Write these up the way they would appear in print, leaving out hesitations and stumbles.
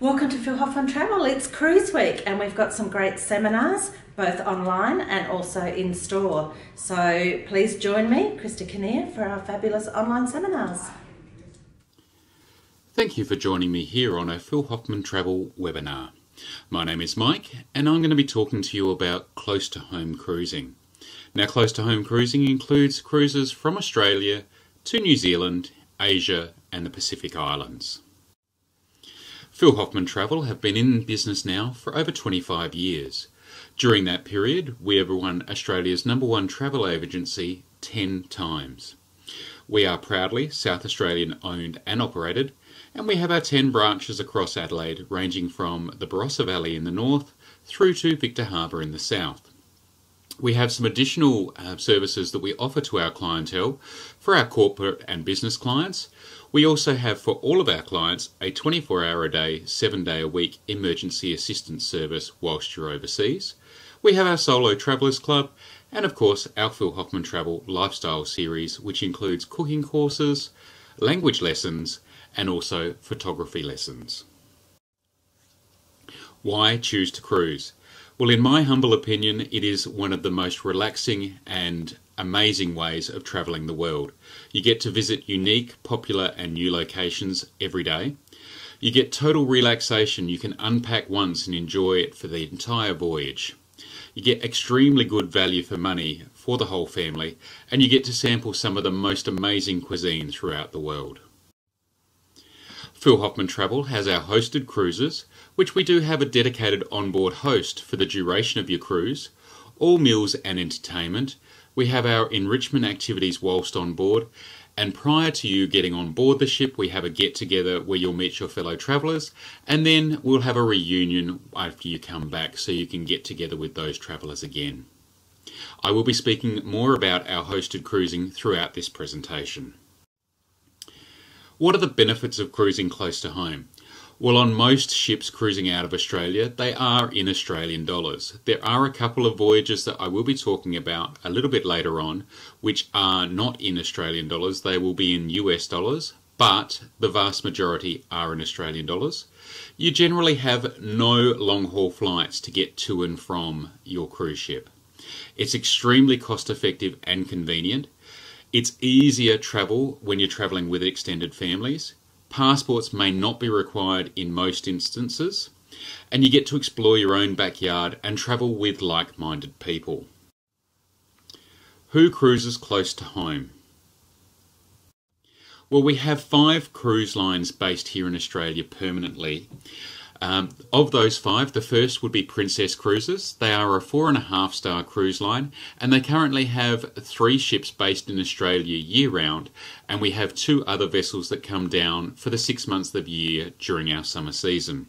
Welcome to Phil Hoffmann Travel. It's Cruise Week and we've got some great seminars, both online and also in store. So please join me, Krista Kinnear, for our fabulous online seminars. Thank you for joining me here on a Phil Hoffmann Travel webinar. My name is Mike and I'm going to be talking to you about close to home cruising. Now, close to home cruising includes cruises from Australia to New Zealand, Asia and the Pacific Islands. Phil Hoffmann Travel have been in business now for over 25 years. During that period, we have won Australia's #1 travel agency 10 times. We are proudly South Australian owned and operated, and we have our 10 branches across Adelaide, ranging from the Barossa Valley in the north through to Victor Harbour in the south. We have some additional services that we offer to our clientele for our corporate and business clients. We also have for all of our clients a 24-hour a day, 7-day-a-week emergency assistance service whilst you're overseas. We have our Solo Travellers Club and of course our Phil Hoffmann Travel Lifestyle Series, which includes cooking courses, language lessons and also photography lessons. Why choose to cruise? Well, in my humble opinion, it is one of the most relaxing and amazing ways of travelling the world. You get to visit unique, popular and new locations every day. You get total relaxation. You can unpack once and enjoy it for the entire voyage. You get extremely good value for money for the whole family, and you get to sample some of the most amazing cuisine throughout the world. Phil Hoffmann Travel has our hosted cruises, which we do have a dedicated onboard host for the duration of your cruise, all meals and entertainment. We have our enrichment activities whilst on board, and prior to you getting on board the ship, we have a get-together where you'll meet your fellow travellers, and then we'll have a reunion after you come back so you can get together with those travellers again. I will be speaking more about our hosted cruising throughout this presentation. What are the benefits of cruising close to home? Well, on most ships cruising out of Australia, they are in Australian dollars. There are a couple of voyages that I will be talking about a little bit later on, which are not in Australian dollars. They will be in US dollars, but the vast majority are in Australian dollars. You generally have no long-haul flights to get to and from your cruise ship. It's extremely cost-effective and convenient. It's easier travel when you're travelling with extended families. Passports may not be required in most instances, and you get to explore your own backyard and travel with like-minded people. Who cruises close to home? Well, we have 5 cruise lines based here in Australia permanently. Of those 5, the first would be Princess Cruises. They are a 4.5-star cruise line, and they currently have 3 ships based in Australia year-round, and we have 2 other vessels that come down for the 6 months of the year during our summer season.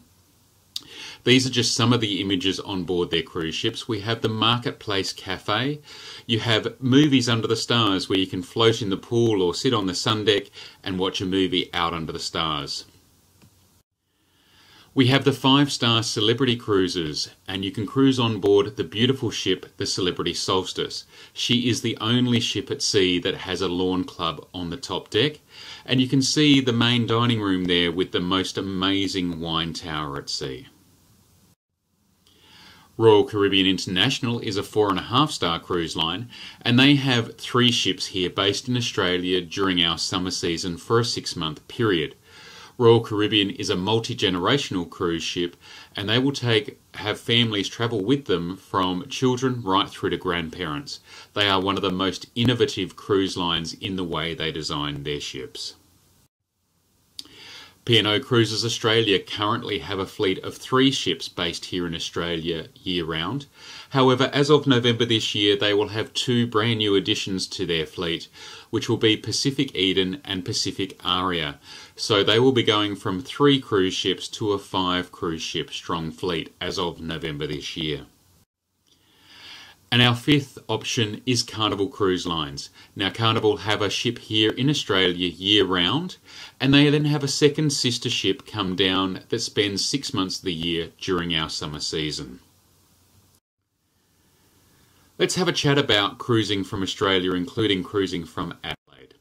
These are just some of the images on board their cruise ships. We have the Marketplace Cafe. You have movies under the stars where you can float in the pool or sit on the sun deck and watch a movie out under the stars. We have the 5-star Celebrity Cruises, and you can cruise on board the beautiful ship, the Celebrity Solstice. She is the only ship at sea that has a lawn club on the top deck, and you can see the main dining room there with the most amazing wine tower at sea. Royal Caribbean International is a 4.5-star cruise line, and they have 3 ships here based in Australia during our summer season for a 6-month period. Royal Caribbean is a multi-generational cruise ship, and they will have families travel with them from children right through to grandparents. They are one of the most innovative cruise lines in the way they design their ships. P&O Cruises Australia currently have a fleet of 3 ships based here in Australia year-round. However, as of November this year, they will have 2 brand new additions to their fleet, which will be Pacific Eden and Pacific Aria. So they will be going from 3 cruise ships to a 5 cruise ship strong fleet as of November this year. And our 5th option is Carnival Cruise Lines. Now, Carnival have a ship here in Australia year-round, and they then have a second sister ship come down that spends 6 months of the year during our summer season. Let's have a chat about cruising from Australia, including cruising from Adelaide.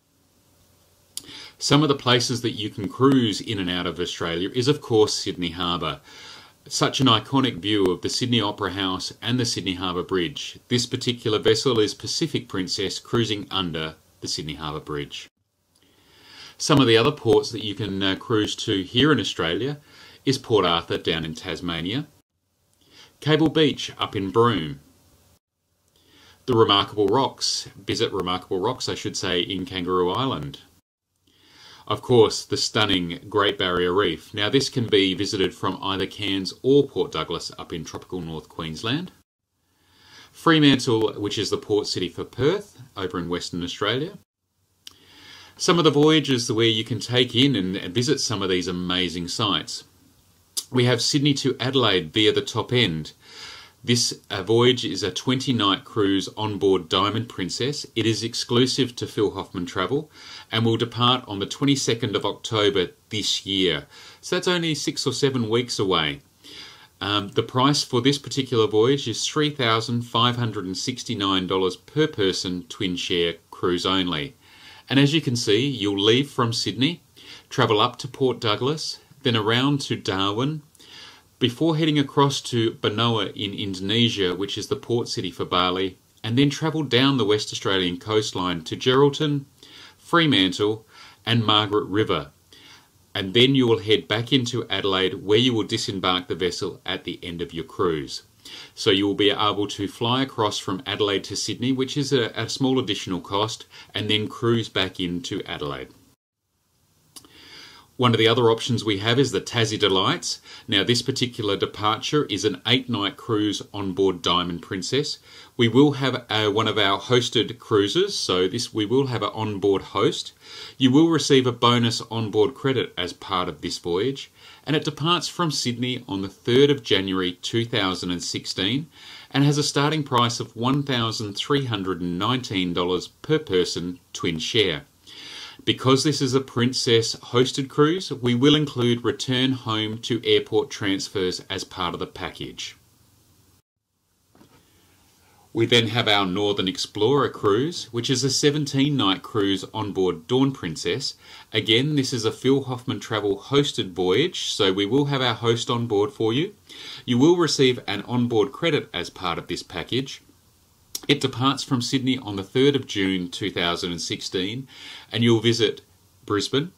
Some of the places that you can cruise in and out of Australia is of course Sydney Harbour. Such an iconic view of the Sydney Opera House and the Sydney Harbour Bridge. This particular vessel is Pacific Princess cruising under the Sydney Harbour Bridge. Some of the other ports that you can cruise to here in Australia is Port Arthur down in Tasmania, Cable Beach up in Broome, the Remarkable Rocks, visit Remarkable Rocks I should say, in Kangaroo Island. Of course, the stunning Great Barrier Reef. Now this can be visited from either Cairns or Port Douglas up in tropical North Queensland. Fremantle, which is the port city for Perth over in Western Australia. Some of the voyages where you can take in and visit some of these amazing sites. We have Sydney to Adelaide via the Top End. This voyage is a 20-night cruise on board Diamond Princess. It is exclusive to Phil Hoffmann Travel and will depart on the 22nd of October this year. So that's only 6 or 7 weeks away. The price for this particular voyage is $3,569 per person, twin share, cruise only. And as you can see, you'll leave from Sydney, travel up to Port Douglas, then around to Darwin, before heading across to Benoa in Indonesia, which is the port city for Bali, and then travel down the West Australian coastline to Geraldton, Fremantle and Margaret River. And then you will head back into Adelaide, where you will disembark the vessel at the end of your cruise. So you will be able to fly across from Adelaide to Sydney, which is a small additional cost, and then cruise back into Adelaide. One of the other options we have is the Tassie Delights. Now this particular departure is an 8-night cruise on board Diamond Princess. We will have one of our hosted cruises, so we will have an onboard host. You will receive a bonus onboard credit as part of this voyage, and it departs from Sydney on the 3rd of January 2016 and has a starting price of $1,319 per person, twin share. Because this is a Princess hosted cruise, we will include return home to airport transfers as part of the package. We then have our Northern Explorer cruise, which is a 17-night cruise on board Dawn Princess. Again, this is a Phil Hoffmann Travel hosted voyage, so we will have our host on board for you. You will receive an onboard credit as part of this package. It departs from Sydney on the 3rd of June 2016 and you'll visit Brisbane,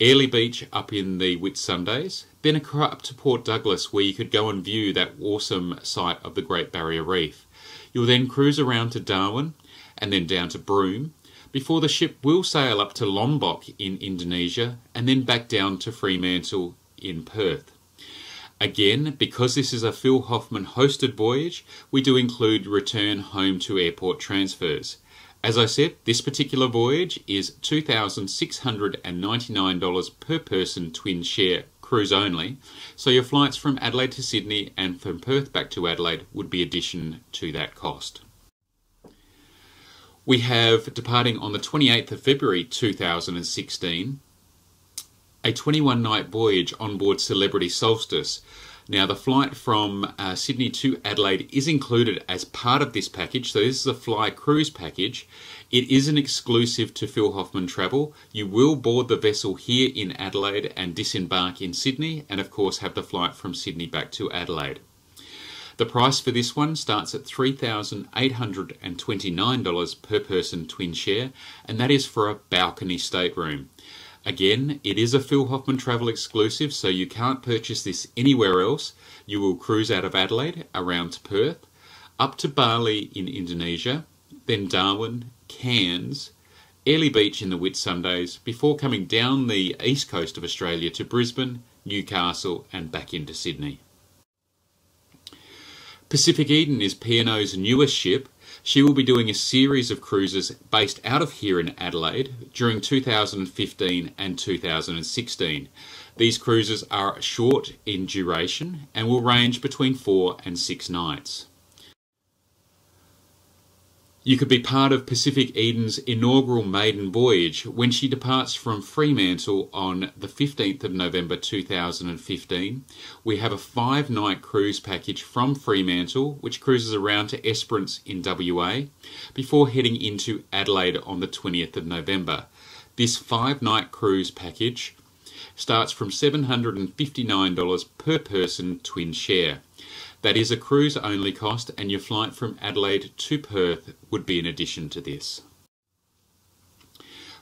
Airlie Beach up in the Whitsundays, then up to Port Douglas where you could go and view that awesome site of the Great Barrier Reef. You'll then cruise around to Darwin and then down to Broome before the ship will sail up to Lombok in Indonesia and then back down to Fremantle in Perth. Again, because this is a Phil Hoffmann hosted voyage, we do include return home to airport transfers. As I said, this particular voyage is $2,699 per person, twin share, cruise only, so your flights from Adelaide to Sydney and from Perth back to Adelaide would be addition to that cost. We have, departing on the 28th of February 2016, a 21-night voyage on board Celebrity Solstice. Now the flight from Sydney to Adelaide is included as part of this package, so this is a fly cruise package. It is an exclusive to Phil Hoffmann Travel. You will board the vessel here in Adelaide and disembark in Sydney, and of course have the flight from Sydney back to Adelaide. The price for this one starts at $3,829 per person, twin share, and that is for a balcony stateroom. Again, it is a Phil Hoffmann Travel exclusive, so you can't purchase this anywhere else. You will cruise out of Adelaide, around to Perth, up to Bali in Indonesia, then Darwin, Cairns, Airlie Beach in the Whitsundays, before coming down the east coast of Australia to Brisbane, Newcastle and back into Sydney. Pacific Eden is P&O's newest ship. She will be doing a series of cruises based out of here in Adelaide during 2015 and 2016. These cruises are short in duration and will range between 4 and 6 nights. You could be part of Pacific Eden's inaugural maiden voyage when she departs from Fremantle on the 15th of November 2015. We have a 5-night cruise package from Fremantle which cruises around to Esperance in WA before heading into Adelaide on the 20th of November. This 5-night cruise package starts from $759 per person twin share. That is a cruise only cost, and your flight from Adelaide to Perth would be in addition to this.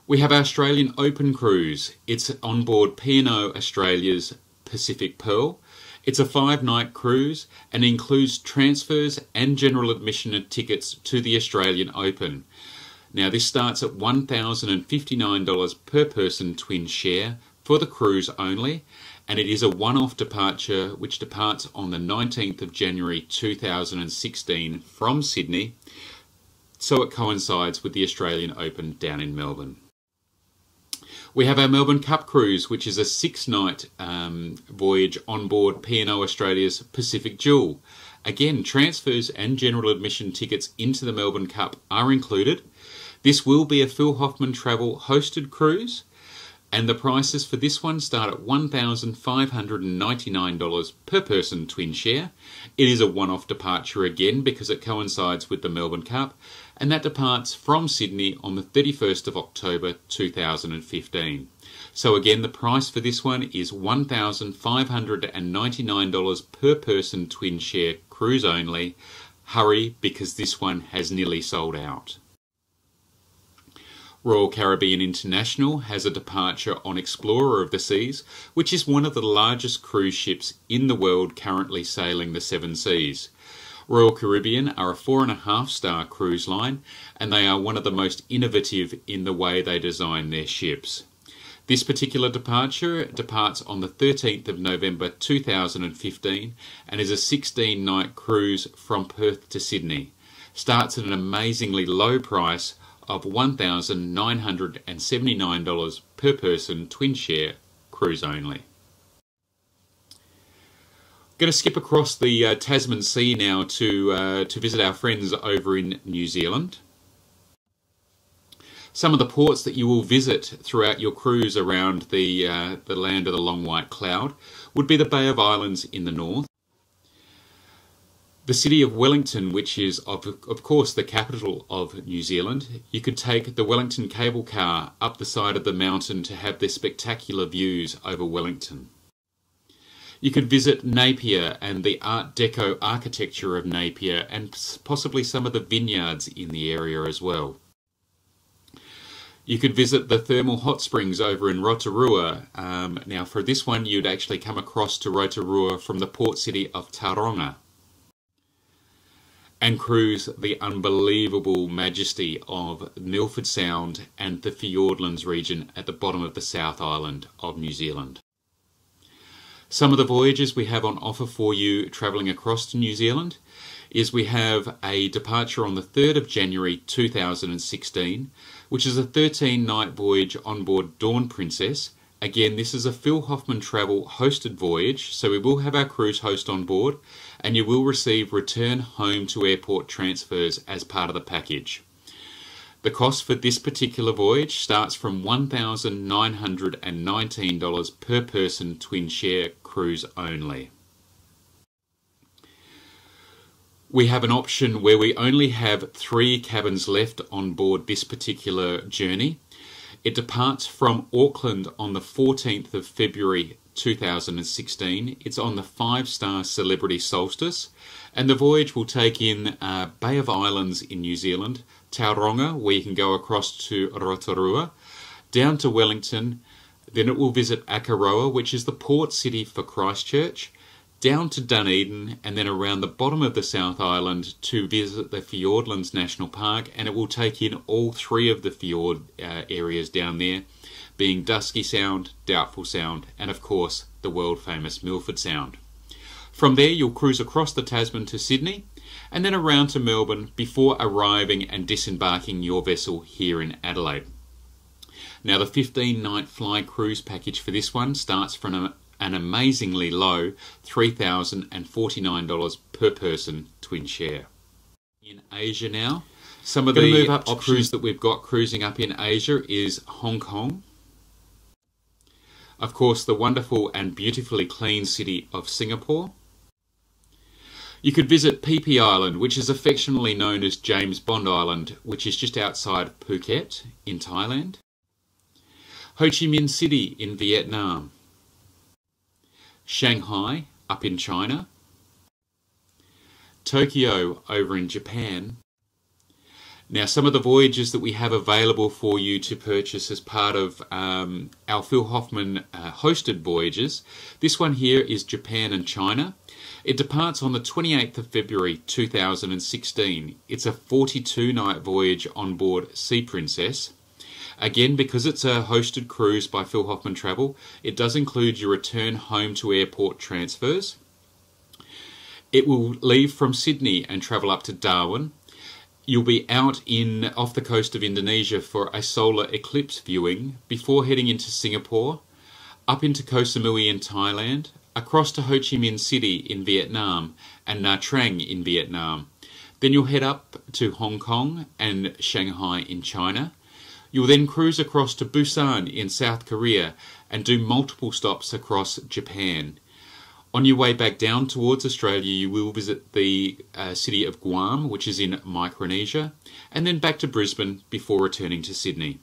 We have our Australian Open Cruise. It's on board P&O Australia's Pacific Pearl. It's a 5-night cruise and includes transfers and general admission tickets to the Australian Open. Now this starts at $1,059 per person twin share for the cruise only, and it is a one-off departure which departs on the 19th of January 2016 from Sydney, so it coincides with the Australian Open down in Melbourne. We have our Melbourne Cup Cruise, which is a 6-night voyage on board P&O Australia's Pacific Jewel. Again, transfers and general admission tickets into the Melbourne Cup are included. This will be a Phil Hoffmann Travel hosted cruise, and the prices for this one start at $1,599 per person twin share. It is a one-off departure again because it coincides with the Melbourne Cup, and that departs from Sydney on the 31st of October 2015. So again, the price for this one is $1,599 per person twin share cruise only. Hurry, because this one has nearly sold out. Royal Caribbean International has a departure on Explorer of the Seas, which is one of the largest cruise ships in the world currently sailing the 7 seas. Royal Caribbean are a 4.5-star cruise line, and they are one of the most innovative in the way they design their ships. This particular departure departs on the 13th of November 2015 and is a 16-night cruise from Perth to Sydney. Starts at an amazingly low price of $1,979 per person twin share cruise only. Going to skip across the Tasman Sea now to visit our friends over in New Zealand. Some of the ports that you will visit throughout your cruise around the land of the Long White Cloud would be the Bay of Islands in the north, the city of Wellington, which is of course the capital of New Zealand. You could take the Wellington cable car up the side of the mountain to have their spectacular views over Wellington. You could visit Napier and the Art Deco architecture of Napier, and possibly some of the vineyards in the area as well. You could visit the thermal hot springs over in Rotorua. Now for this one you'd actually come across to Rotorua from the port city of Tauranga, and cruise the unbelievable majesty of Milford Sound and the Fiordlands region at the bottom of the South Island of New Zealand. Some of the voyages we have on offer for you travelling across to New Zealand is we have a departure on the 3rd of January 2016, which is a 13-night voyage on board Dawn Princess. Again, this is a Phil Hoffmann Travel hosted voyage, so we will have our cruise host on board, and you will receive return home to airport transfers as part of the package. The cost for this particular voyage starts from $1,919 per person twin share cruise only. We have an option where we only have 3 cabins left on board this particular journey. It departs from Auckland on the 14th of February 2016. It's on the 5-star Celebrity Solstice, and the voyage will take in Bay of Islands in New Zealand, Tauranga, where you can go across to Rotorua, down to Wellington, then it will visit Akaroa, which is the port city for Christchurch, down to Dunedin, and then around the bottom of the South Island to visit the Fiordlands National Park, and it will take in all 3 of the fjord areas down there, being Dusky Sound, Doubtful Sound, and of course the world famous Milford Sound. From there you'll cruise across the Tasman to Sydney, and then around to Melbourne before arriving and disembarking your vessel here in Adelaide. Now the 15-night fly cruise package for this one starts from an amazingly low $3,049 per person twin share. In Asia now, some of the options that we've got cruising up in Asia is Hong Kong. Of course, the wonderful and beautifully clean city of Singapore. You could visit Phi Phi Island, which is affectionately known as James Bond Island, which is just outside Phuket in Thailand. Ho Chi Minh City in Vietnam, Shanghai up in China, Tokyo over in Japan. Now, some of the voyages that we have available for you to purchase as part of our Phil Hoffmann hosted voyages. This one here is Japan and China. It departs on the 28th of February 2016. It's a 42-night voyage on board Sea Princess. Again, because it's a hosted cruise by Phil Hoffmann Travel, it does include your return home to airport transfers. It will leave from Sydney and travel up to Darwin. You'll be out off the coast of Indonesia for a solar eclipse viewing before heading into Singapore, up into Koh Samui in Thailand, across to Ho Chi Minh City in Vietnam and Nha Trang in Vietnam. Then you'll head up to Hong Kong and Shanghai in China. You'll then cruise across to Busan in South Korea and do multiple stops across Japan. On your way back down towards Australia, you will visit the city of Guam, which is in Micronesia, and then back to Brisbane before returning to Sydney.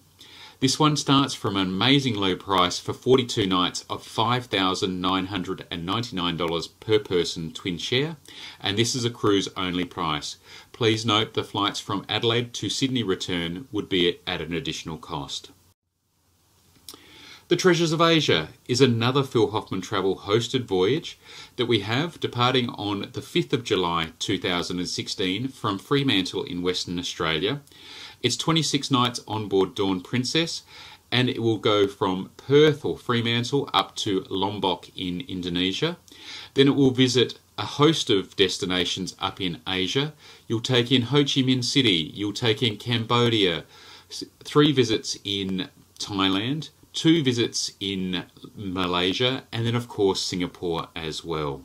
This one starts from an amazing low price for 42 nights of $5,999 per person twin share, and this is a cruise only price. Please note the flights from Adelaide to Sydney return would be at an additional cost. The Treasures of Asia is another Phil Hoffmann Travel hosted voyage that we have departing on the 5th of July 2016 from Fremantle in Western Australia. It's 26 nights on board Dawn Princess, and it will go from Perth or Fremantle up to Lombok in Indonesia. Then it will visit a host of destinations up in Asia. You'll take in Ho Chi Minh City, you'll take in Cambodia, 3 visits in Thailand, 2 visits in Malaysia, and then of course Singapore as well.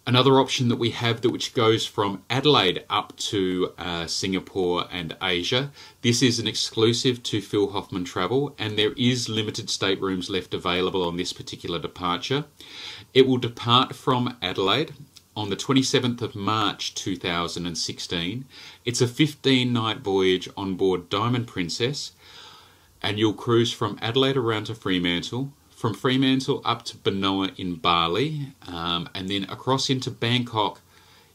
Another option that we have which goes from Adelaide up to Singapore and Asia. This is an exclusive to Phil Hoffmann Travel, and there is limited staterooms left available on this particular departure. It will depart from Adelaide on the 27th of March 2016. It's a 15-night voyage on board Diamond Princess, and you'll cruise from Adelaide around to Fremantle, from Fremantle up to Benoa in Bali, and then across into Bangkok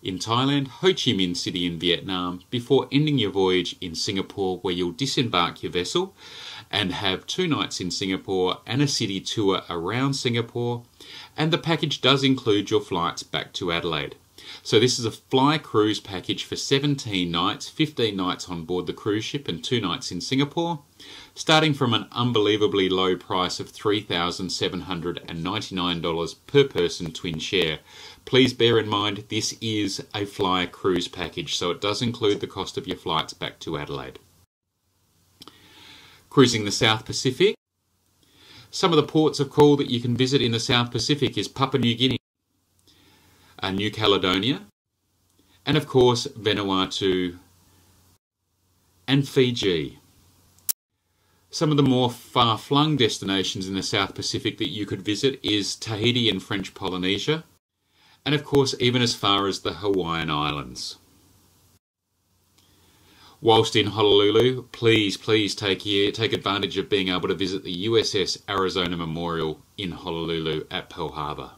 in Thailand, Ho Chi Minh City in Vietnam, before ending your voyage in Singapore, where you'll disembark your vessel and have 2 nights in Singapore and a city tour around Singapore. And the package does include your flights back to Adelaide. So this is a fly cruise package for 17 nights, 15 nights on board the cruise ship and 2 nights in Singapore, starting from an unbelievably low price of $3,799 per person twin share. Please bear in mind this is a fly cruise package, so it does include the cost of your flights back to Adelaide. Cruising the South Pacific. Some of the ports of call that you can visit in the South Pacific is Papua New Guinea, New Caledonia, and of course Vanuatu and Fiji. Some of the more far-flung destinations in the South Pacific that you could visit is Tahiti and French Polynesia, and of course even as far as the Hawaiian Islands. Whilst in Honolulu, please take advantage of being able to visit the USS Arizona Memorial in Honolulu at Pearl Harbor.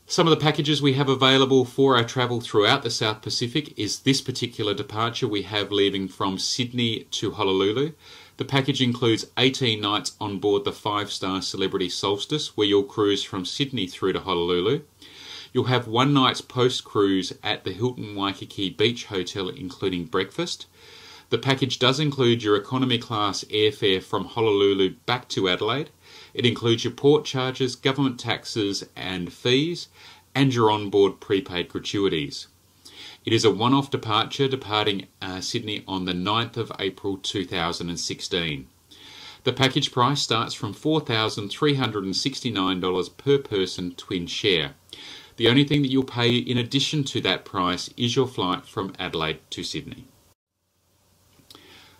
Some of the packages we have available for our travel throughout the South Pacific is this particular departure we have leaving from Sydney to Honolulu. The package includes 18 nights on board the 5-star Celebrity Solstice, where you'll cruise from Sydney through to Honolulu. You'll have 1 night's post-cruise at the Hilton Waikiki Beach Hotel, including breakfast. The package does include your economy class airfare from Honolulu back to Adelaide. It includes your port charges, government taxes and fees, and your onboard prepaid gratuities. It is a one-off departure departing Sydney on the 9th of April 2016. The package price starts from $4,369 per person twin share. The only thing that you'll pay in addition to that price is your flight from Adelaide to Sydney.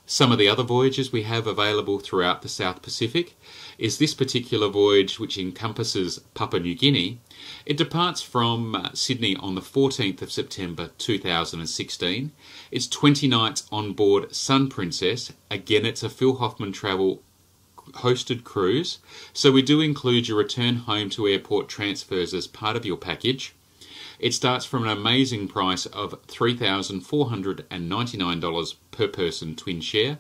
Some of the other voyages we have available throughout the South Pacific is this particular voyage, which encompasses Papua New Guinea. It departs from Sydney on the 14th of September 2016. It's 20 nights on board Sun Princess. Again, it's a Phil Hoffmann Travel hosted cruise, so we do include your return home to airport transfers as part of your package. It starts from an amazing price of $3,499 per person twin share,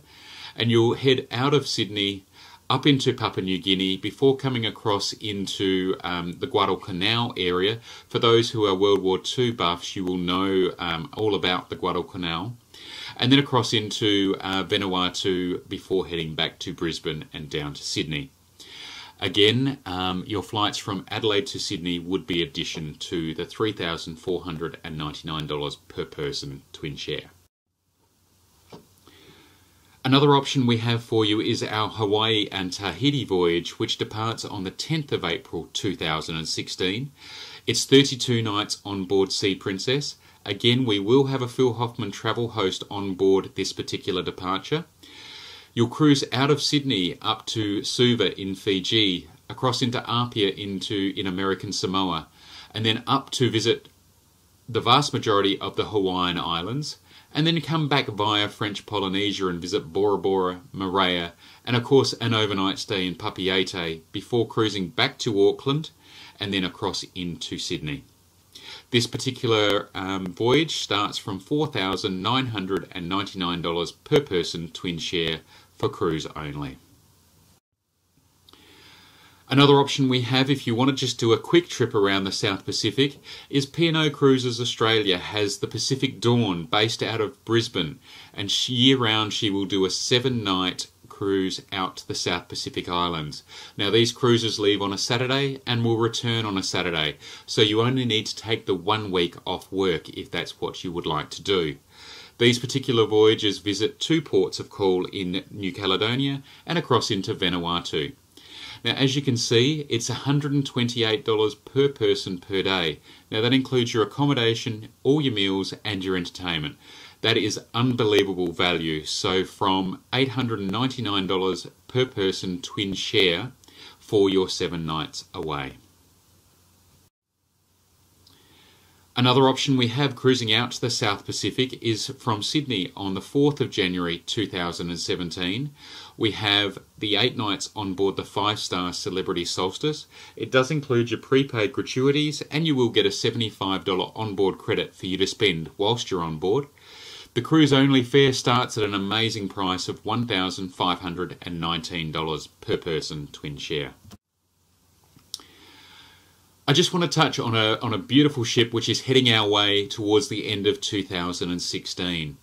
and you'll head out of Sydney up into Papua New Guinea before coming across into the Guadalcanal area. For those who are World War II buffs, you will know all about the Guadalcanal. And then across into Vanuatu before heading back to Brisbane and down to Sydney. Again, your flights from Adelaide to Sydney would be addition to the $3,499 per person twin share. Another option we have for you is our Hawaii and Tahiti voyage, which departs on the 10th of April 2016. It's 32 nights on board Sea Princess. Again, we will have a Phil Hoffmann Travel host on board this particular departure. You'll cruise out of Sydney up to Suva in Fiji, across into Apia in American Samoa, and then up to visit the vast majority of the Hawaiian Islands, and then come back via French Polynesia and visit Bora Bora, Moorea, and of course an overnight stay in Papeete before cruising back to Auckland and then across into Sydney. This particular voyage starts from $4,999 per person twin share for cruise only. Another option we have if you want to just do a quick trip around the South Pacific is P&O Cruises Australia has the Pacific Dawn based out of Brisbane, and year round she will do a 7-night cruise out to the South Pacific Islands. Now these cruises leave on a Saturday and will return on a Saturday, so you only need to take the 1 week off work if that's what you would like to do. These particular voyages visit 2 ports of call in New Caledonia and across into Vanuatu. Now as you can see, it's $128 per person per day. Now that includes your accommodation, all your meals and your entertainment. That is unbelievable value. So from $899 per person twin share for your 7 nights away. Another option we have cruising out to the South Pacific is from Sydney on the 4th of January 2017. We have the 8 nights on board the 5-star Celebrity Solstice. It does include your prepaid gratuities, and you will get a $75 onboard credit for you to spend whilst you're on board. The cruise only fare starts at an amazing price of $1,519 per person twin share. I just want to touch on a beautiful ship which is heading our way towards the end of 2016.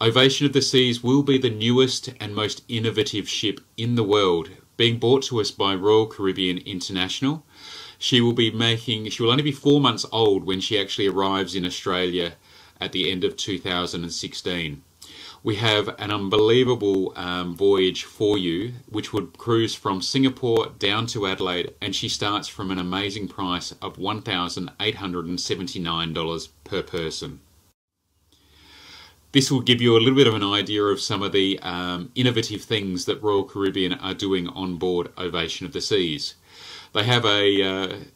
Ovation of the Seas will be the newest and most innovative ship in the world, being brought to us by Royal Caribbean International. She will only be 4 months old when she actually arrives in Australia at the end of 2016. We have an unbelievable voyage for you, which would cruise from Singapore down to Adelaide, and she starts from an amazing price of $1,879 per person. This will give you a little bit of an idea of some of the innovative things that Royal Caribbean are doing on board Ovation of the Seas. They have an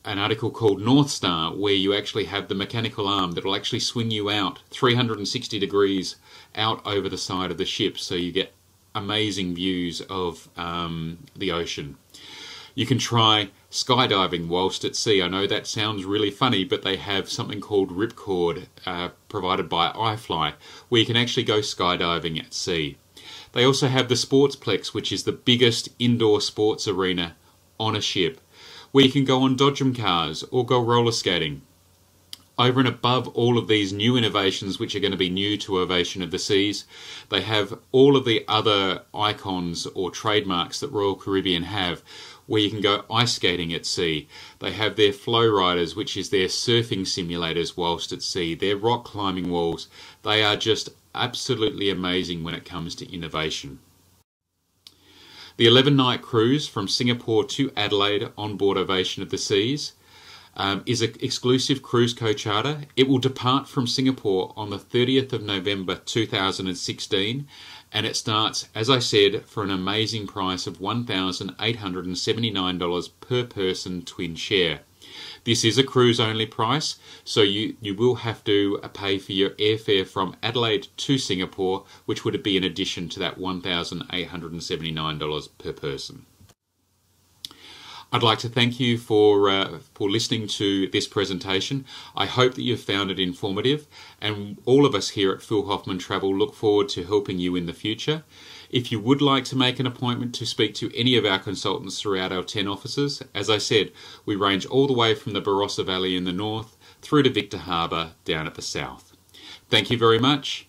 article called North Star, where you actually have the mechanical arm that will actually swing you out 360 degrees out over the side of the ship, so you get amazing views of the ocean. You can try skydiving whilst at sea. I know that sounds really funny, but they have something called Ripcord provided by iFly, where you can actually go skydiving at sea. They also have the Sportsplex, which is the biggest indoor sports arena on a ship, where you can go on dodgem cars or go roller skating. Over and above all of these new innovations, which are going to be new to Ovation of the Seas, they have all of the other icons or trademarks that Royal Caribbean have, where you can go ice skating at sea. They have their flow riders, which is their surfing simulators whilst at sea, their rock climbing walls. They are just absolutely amazing when it comes to innovation. The 11-night cruise from Singapore to Adelaide on board Ovation of the Seas is an exclusive cruise co-charter. It will depart from Singapore on the 30th of November 2016, and it starts, as I said, for an amazing price of $1,879 per person twin share. This is a cruise only price, so you will have to pay for your airfare from Adelaide to Singapore, which would be in addition to that $1,879 per person. I'd like to thank you for listening to this presentation. I hope that you've found it informative, and all of us here at Phil Hoffmann Travel look forward to helping you in the future. If you would like to make an appointment to speak to any of our consultants throughout our 10 offices, as I said, we range all the way from the Barossa Valley in the north through to Victor Harbour down at the south. Thank you very much.